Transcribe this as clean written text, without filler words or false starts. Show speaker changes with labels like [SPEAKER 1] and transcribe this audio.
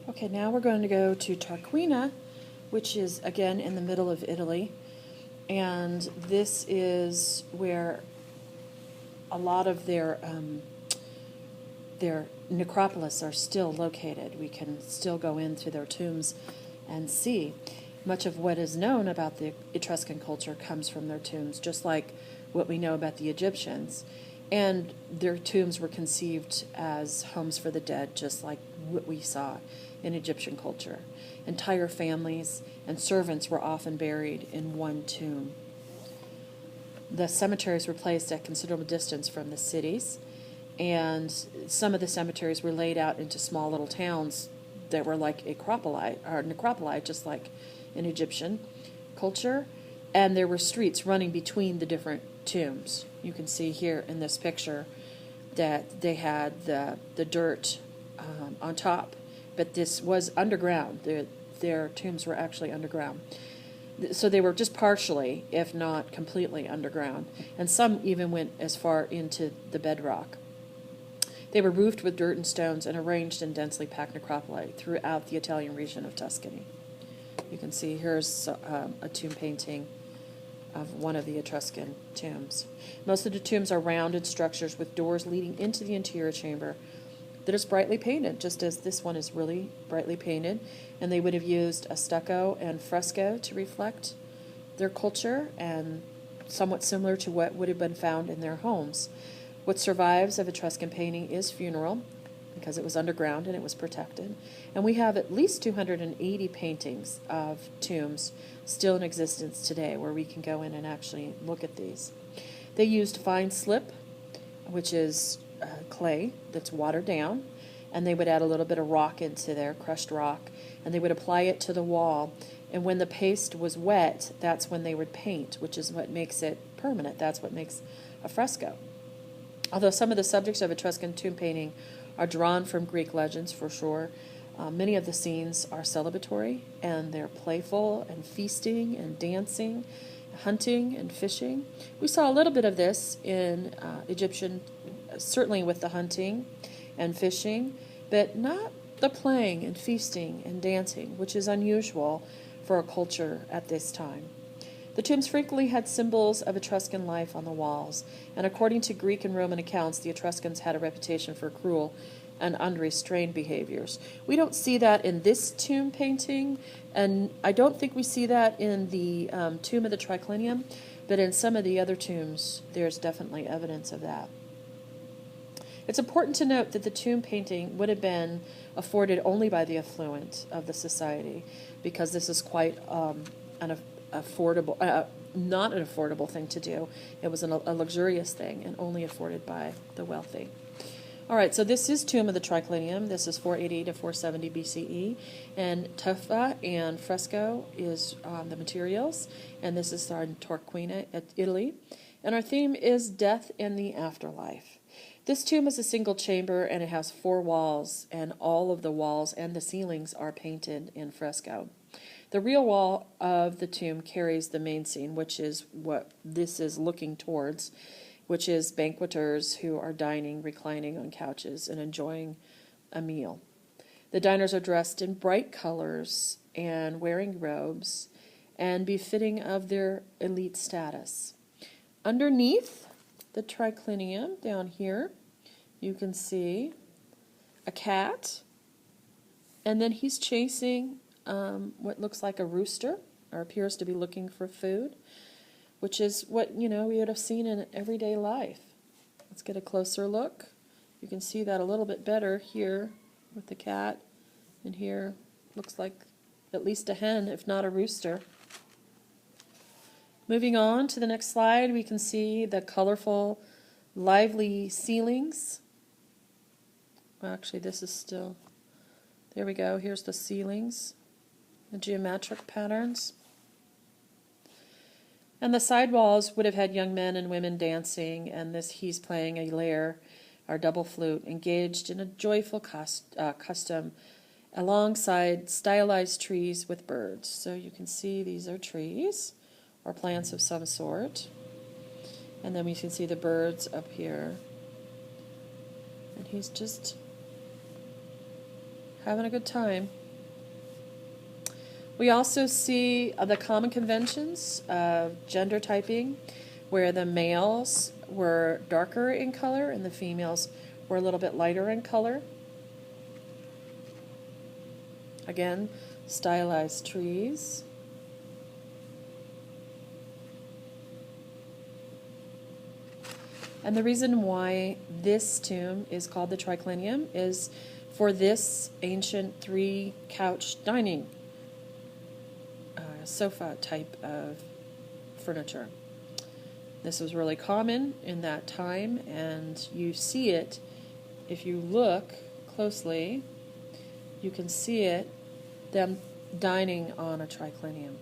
[SPEAKER 1] Okay, now we're going to go to Tarquina, which is again in the middle of Italy. And this is where a lot of their necropolis are still located. We can still go into their tombs and see. Much of what is known about the Etruscan culture comes from their tombs, just like what we know about the Egyptians. And their tombs were conceived as homes for the dead, just like what we saw in Egyptian culture. Entire families and servants were often buried in one tomb. The cemeteries were placed at considerable distance from the cities, and some of the cemeteries were laid out into small little towns that were like necropoli, just like in Egyptian culture. And there were streets running between the different tombs. You can see here in this picture that they had the dirt on top, but this was underground. Their tombs were actually underground. So they were just partially, if not completely, underground, and some even went as far into the bedrock. They were roofed with dirt and stones and arranged in densely packed necropoli throughout the Italian region of Tuscany. You can see here's a tomb painting of one of the Etruscan tombs. Most of the tombs are rounded structures with doors leading into the interior chamber that is brightly painted, just as this one is really brightly painted. And they would have used a stucco and fresco to reflect their culture, and somewhat similar to what would have been found in their homes. What survives of Etruscan painting is funeral, because it was underground and it was protected. And we have at least 280 paintings of tombs still in existence today, where we can go in and actually look at these. They used fine slip, which is clay that's watered down, and they would add a little bit of rock into there, crushed rock, and they would apply it to the wall. And when the paste was wet, that's when they would paint, which is what makes it permanent. That's what makes a fresco. Although some of the subjects of Etruscan tomb painting are drawn from Greek legends for sure, many of the scenes are celebratory, and they're playful and feasting and dancing, hunting and fishing. We saw a little bit of this in Egyptian, certainly with the hunting and fishing, but not the playing and feasting and dancing, which is unusual for a culture at this time. The tombs frequently had symbols of Etruscan life on the walls, and according to Greek and Roman accounts, the Etruscans had a reputation for cruel and unrestrained behaviors. We don't see that in this tomb painting, and I don't think we see that in the tomb of the Triclinium, but in some of the other tombs, there's definitely evidence of that. It's important to note that the tomb painting would have been afforded only by the affluent of the society, because this is quite an affordable, not an affordable thing to do. It was a luxurious thing and only afforded by the wealthy. All right, so this is Tomb of the Triclinium. This is 480 to 470 BCE, and tuffa and fresco is the materials, and this is our Tarquina, Italy. And our theme is death and the afterlife. This tomb is a single chamber, and it has 4 walls, and all of the walls and the ceilings are painted in fresco. The real wall of the tomb carries the main scene, which is what this is looking towards, which is banqueters who are dining, reclining on couches, and enjoying a meal. The diners are dressed in bright colors and wearing robes and befitting of their elite status. Underneath the triclinium, down here, you can see a cat, and then he's chasing what looks like a rooster, or appears to be looking for food, which is what, we would have seen in everyday life. Let's get a closer look. You can see that a little bit better here with the cat, and here looks like at least a hen, if not a rooster. Moving on to the next slide, we can see the colorful, lively ceilings. Well, actually, this is still, there we go, here's the ceilings. The geometric patterns. And the side walls would have had young men and women dancing, and he's playing a lyre, or double flute, engaged in a joyful custom alongside stylized trees with birds. So you can see these are trees or plants of some sort. And then we can see the birds up here. And he's just having a good time. We also see the common conventions of gender typing, where the males were darker in color and the females were a little bit lighter in color. Again, stylized trees. And the reason why this tomb is called the Triclinium is for this ancient three-couch dining sofa type of furniture. This was really common in that time, and you see it, if you look closely, you can see it, them dining on a triclinium.